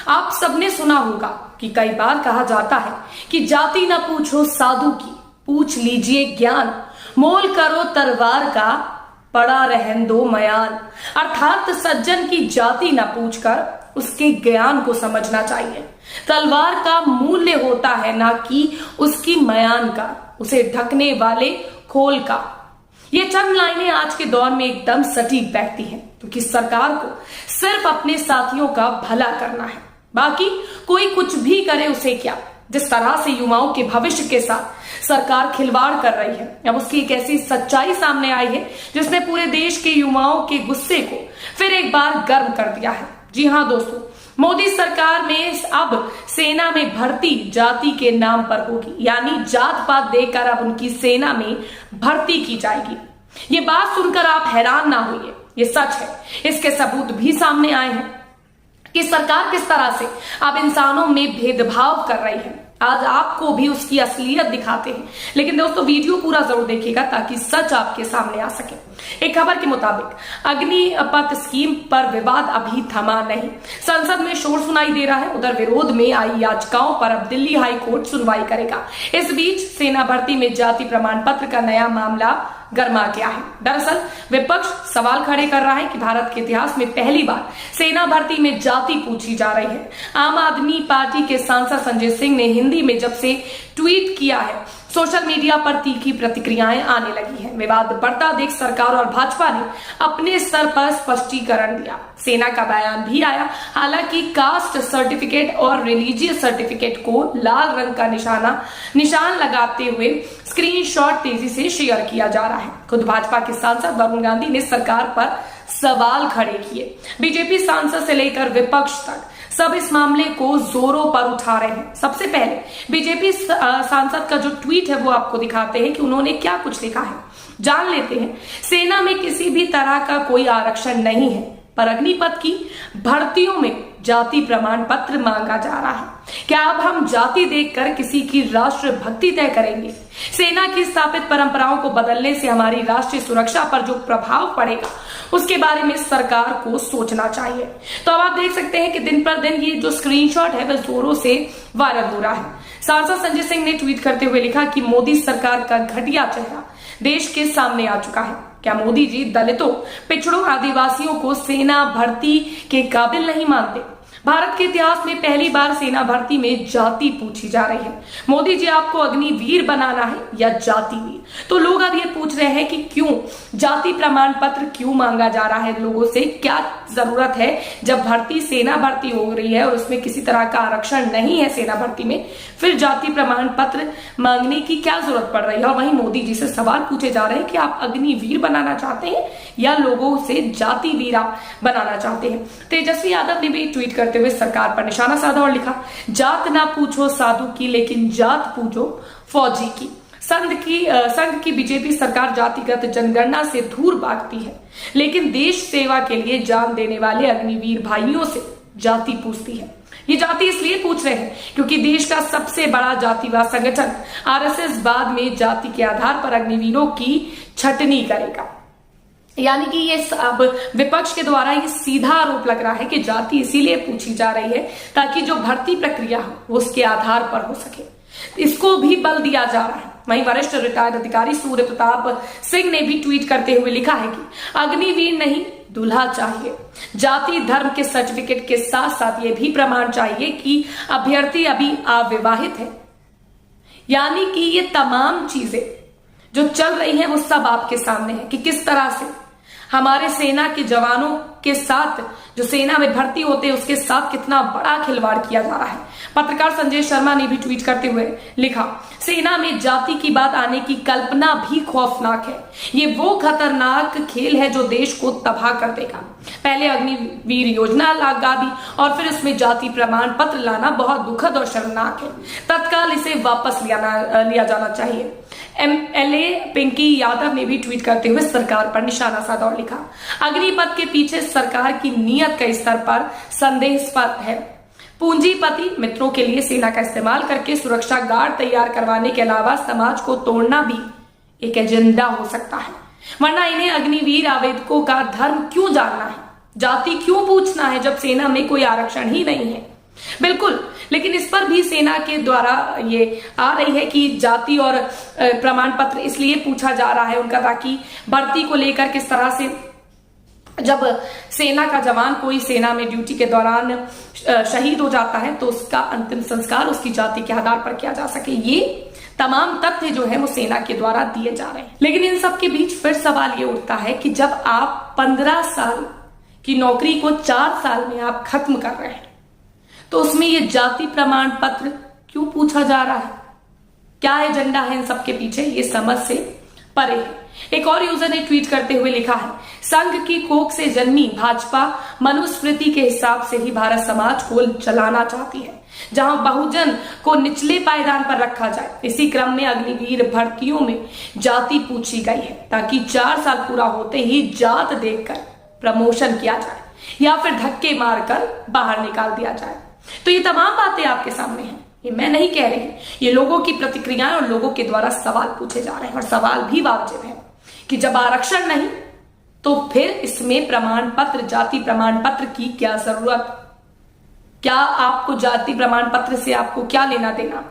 आप सबने सुना होगा कि कई बार कहा जाता है कि जाति न पूछो साधु की, पूछ लीजिए ज्ञान, मोल करो तलवार का, पड़ा रहन दो मयान। अर्थात सज्जन की जाति न पूछकर उसके ज्ञान को समझना चाहिए। तलवार का मूल्य होता है ना कि उसकी मयान का, उसे ढकने वाले खोल का। ये चंद लाइनें आज के दौर में एकदम सटीक बैठती हैं, क्योंकि सरकार को सिर्फ अपने साथियों का भला करना है, बाकी कोई कुछ भी करे उसे क्या। जिस तरह से युवाओं के भविष्य के साथ सरकार खिलवाड़ कर रही है, अब उसकी एक ऐसी सच्चाई सामने आई है जिसने पूरे देश के युवाओं के गुस्से को फिर एक बार गर्म कर दिया है। जी हाँ दोस्तों, मोदी सरकार में अब सेना में भर्ती जाति के नाम पर होगी, यानी जात पात देकर अब उनकी सेना में भर्ती की जाएगी। ये बात सुनकर आप हैरान ना होइए, ये सच है। इसके सबूत भी सामने आए हैं कि सरकार किस तरह से अब इंसानों में भेदभाव कर रही है। आज आपको भी उसकी असलियत दिखाते हैं, लेकिन दोस्तों वीडियो पूरा जरूर देखिएगा ताकि सच आपके सामने आ सके। एक खबर के मुताबिक अग्निपथ स्कीम पर विवाद अभी थमा नहीं, संसद में शोर सुनाई दे रहा है। उधर विरोध में आई याचिकाओं पर अब दिल्ली हाई कोर्ट सुनवाई करेगा। इस बीच सेना भर्ती में जाति प्रमाण पत्र का नया मामला गर्मा गया है। दरअसल विपक्ष सवाल खड़े कर रहा है कि भारत के इतिहास में पहली बार सेना भर्ती में जाति पूछी जा रही है। आम आदमी पार्टी के सांसद संजय सिंह ने हिंदी में जब से ट्वीट किया है, सोशल मीडिया पर तीखी प्रतिक्रियाएं आने लगी हैं। विवाद बढ़ता देख सरकार और भाजपा ने अपने स्तर पर स्पष्टीकरण दिया। सेना का बयान भी आया। हालांकि कास्ट सर्टिफिकेट और रिलीजियस सर्टिफिकेट को लाल रंग का निशान लगाते हुए स्क्रीनशॉट तेजी से शेयर किया जा रहा है। खुद भाजपा के सांसद वरुण गांधी ने सरकार पर सवाल खड़े किए। बीजेपी सांसद से लेकर विपक्ष तक सब इस मामले को जोरों पर उठा रहे हैं। सबसे पहले बीजेपी सांसद का जो ट्वीट है वो आपको दिखाते हैं कि उन्होंने क्या कुछ लिखा है, जान लेते हैं। सेना में किसी भी तरह का कोई आरक्षण नहीं है, पर अग्निपथ की भर्तियों में जाति प्रमाण पत्र मांगा जा रहा है। क्या अब हम जाति देखकर किसी की राष्ट्र भक्ति तय करेंगे? सेना की स्थापित परंपराओं को बदलने से हमारी राष्ट्रीय सुरक्षा पर जो प्रभाव पड़ेगा उसके बारे में सरकार को सोचना चाहिए। तो अब आप देख सकते हैं कि दिन पर दिन ये जो स्क्रीनशॉट है वह जोरों से वायरल हो रहा है। सांसद संजय सिंह ने ट्वीट करते हुए लिखा कि मोदी सरकार का घटिया चेहरा देश के सामने आ चुका है। क्या मोदी जी दलितों, पिछड़ों, आदिवासियों को सेना भर्ती के काबिल नहीं मानते? भारत के इतिहास में पहली बार सेना भर्ती में जाति पूछी जा रही है। मोदी जी आपको अग्निवीर बनाना है या जाति वीर? तो लोग अब ये पूछ रहे हैं कि क्यों जाति प्रमाण पत्र क्यों मांगा जा रहा है लोगों से? क्या जरूरत है जब सेना भर्ती हो रही है और उसमें किसी तरह का आरक्षण नहीं है सेना भर्ती में, फिर जाति प्रमाण पत्र मांगने की क्या जरूरत पड़ रही है? और वहीं मोदी जी से सवाल पूछे जा रहे हैं कि आप अग्निवीर बनाना चाहते हैं या लोगों से जाति वीर आप बनाना चाहते हैं। तेजस्वी यादव ने भी ट्वीट करते हुए सरकार पर निशाना साधा और लिखा, जात ना पूछो साधु की, लेकिन जात पूछो फौजी की। संघ की बीजेपी सरकार जातिगत जनगणना से दूर भागती है, लेकिन देश सेवा के लिए जान देने वाले अग्निवीर भाइयों से जाति पूछती है। ये जाति इसलिए पूछ रहे हैं क्योंकि देश का सबसे बड़ा जातिवाद संगठन आरएसएस बाद में जाति के आधार पर अग्निवीरों की छटनी करेगा। यानी कि ये अब विपक्ष के द्वारा ये सीधा आरोप लग रहा है कि जाति इसीलिए पूछी जा रही है ताकि जो भर्ती प्रक्रिया हो वो उसके आधार पर हो सके। इसको भी बल दिया जा रहा है। वहीं वरिष्ठ रिटायर्ड अधिकारी सूर्य प्रताप सिंह ने भी ट्वीट करते हुए लिखा है कि अग्निवीर नहीं, दूल्हा चाहिए। जाति धर्म के सर्टिफिकेट के साथ साथ ये भी प्रमाण चाहिए कि अभ्यर्थी अभी अविवाहित है। यानी कि ये तमाम चीजें जो चल रही है वो सब आपके सामने है कि किस तरह से हमारे सेना के जवानों के साथ जो सेना में भर्ती होते हैं उसके साथ कितना बड़ा खिलवाड़ किया जा रहा है। पत्रकार संजय शर्मा ने भी ट्वीट करते हुए लिखा, सेना में जाति की बात आने की कल्पना भी खौफनाक है। ये वो खतरनाक खेल है जो देश को तबाह कर देगा। पहले अग्निवीर योजना लगा दी और फिर उसमें जाति प्रमाण पत्र लाना बहुत दुखद और शर्मनाक है। तत्काल इसे वापस लिया जाना चाहिए। एमएलए पिंकी यादव ने भी ट्वीट करते हुए सरकार पर निशाना साधा और लिखा, अग्निपथ के पीछे सरकार की नीयत का स्तर पर संदेहास्पद है। पूंजीपति मित्रों के लिए सेना का इस्तेमाल करके सुरक्षा गार्ड तैयार करवाने के अलावा समाज को तोड़ना भी एक एजेंडा हो सकता है। वरना इन्हें अग्निवीर आवेदकों का धर्म क्यों जानना है, जाति क्यों पूछना है जब सेना में कोई आरक्षण ही नहीं है। बिल्कुल, लेकिन इस पर भी सेना के द्वारा ये आ रही है कि जाति और प्रमाण पत्र इसलिए पूछा जा रहा है उनका, ताकि भर्ती को लेकर किस तरह से जब सेना का जवान कोई सेना में ड्यूटी के दौरान शहीद हो जाता है तो उसका अंतिम संस्कार उसकी जाति के आधार पर किया जा सके। ये तमाम तथ्य जो है वो सेना के द्वारा दिए जा रहे हैं। लेकिन इन सब के बीच फिर सवाल ये उठता है कि जब आप 15 साल की नौकरी को 4 साल में आप खत्म कर रहे हैं तो उसमें ये जाति प्रमाण पत्र क्यों पूछा जा रहा है? क्या एजेंडा है इन सब के पीछे? ये समझ से परे है। एक और यूजर ने ट्वीट करते हुए लिखा है, संघ की कोख से जन्मी भाजपा मनुस्मृति के हिसाब से ही भारत समाज को चलाना चाहती है, जहां बहुजन को निचले पायदान पर रखा जाए। इसी क्रम में अग्निवीर भर्तियों में जाति पूछी गई है ताकि 4 साल पूरा होते ही जात देखकर प्रमोशन किया जाए या फिर धक्के मारकर बाहर निकाल दिया जाए। तो ये तमाम बातें आपके सामने हैं, ये मैं नहीं कह रही, ये लोगों की प्रतिक्रियाएं और लोगों के द्वारा सवाल पूछे जा रहे हैं। और सवाल भी वाजिब है कि जब आरक्षण नहीं तो फिर इसमें प्रमाण पत्र, जाति प्रमाण पत्र की क्या जरूरत? क्या आपको जाति प्रमाण पत्र से आपको क्या लेना देना?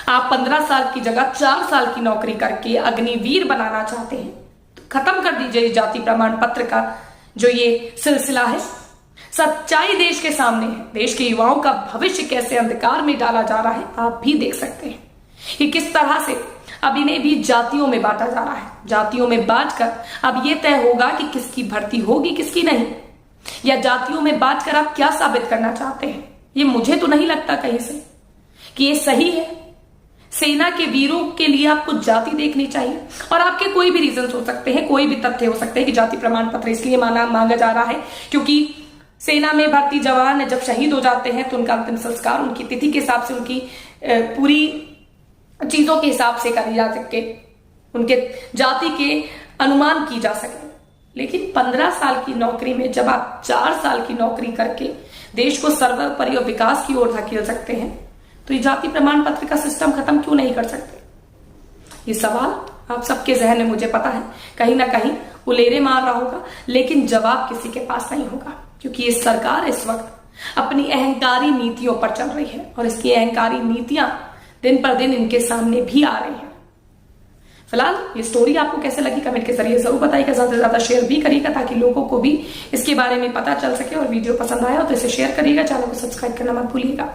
आप 15 साल की जगह 4 साल की नौकरी करके अग्निवीर बनाना चाहते हैं तो खत्म कर दीजिए जाति प्रमाण पत्र का जो ये सिलसिला है। सच्चाई देश के सामने है, देश के युवाओं का भविष्य कैसे अंधकार में डाला जा रहा है आप भी देख सकते हैं कि किस तरह से अब इन्हें भी जातियों में बांटा जा रहा है। जातियों में बांटकर अब यह तय होगा कि किसकी भर्ती होगी किसकी नहीं, या जातियों में बांटकर आप क्या साबित करना चाहते हैं? ये मुझे तो नहीं लगता कहीं से कि ये सही है। सेना के वीरों के लिए आपको जाति देखनी चाहिए और आपके कोई भी रीजन हो सकते हैं, कोई भी तथ्य हो सकते हैं कि जाति प्रमाण पत्र इसलिए मांगा जा रहा है क्योंकि सेना में भर्ती जवान जब शहीद हो जाते हैं तो उनका अंतिम संस्कार उनकी तिथि के हिसाब से, उनकी पूरी चीजों के हिसाब से करी जा सके, उनके जाति के अनुमान की जा सके। लेकिन 15 साल की नौकरी में जब आप 4 साल की नौकरी करके देश को सर्वोपरि और विकास की ओर धकेल सकते हैं तो ये जाति प्रमाण पत्र का सिस्टम खत्म क्यों नहीं कर सकते? ये सवाल आप सबके जहन में मुझे पता है कहीं ना कहीं उलेरे मार रहा होगा, लेकिन जवाब किसी के पास नहीं होगा क्योंकि ये सरकार इस वक्त अपनी अहंकारी नीतियों पर चल रही है और इसकी अहंकारी नीतियां दिन पर दिन इनके सामने भी आ रही हैं। फिलहाल ये स्टोरी आपको कैसे लगी कमेंट के जरिए जरूर बताइएगा, ज्यादा से ज्यादा शेयर भी करिएगा ताकि लोगों को भी इसके बारे में पता चल सके। और वीडियो पसंद आया हो तो इसे शेयर करिएगा, चैनल को सब्सक्राइब करना मत भूलिएगा।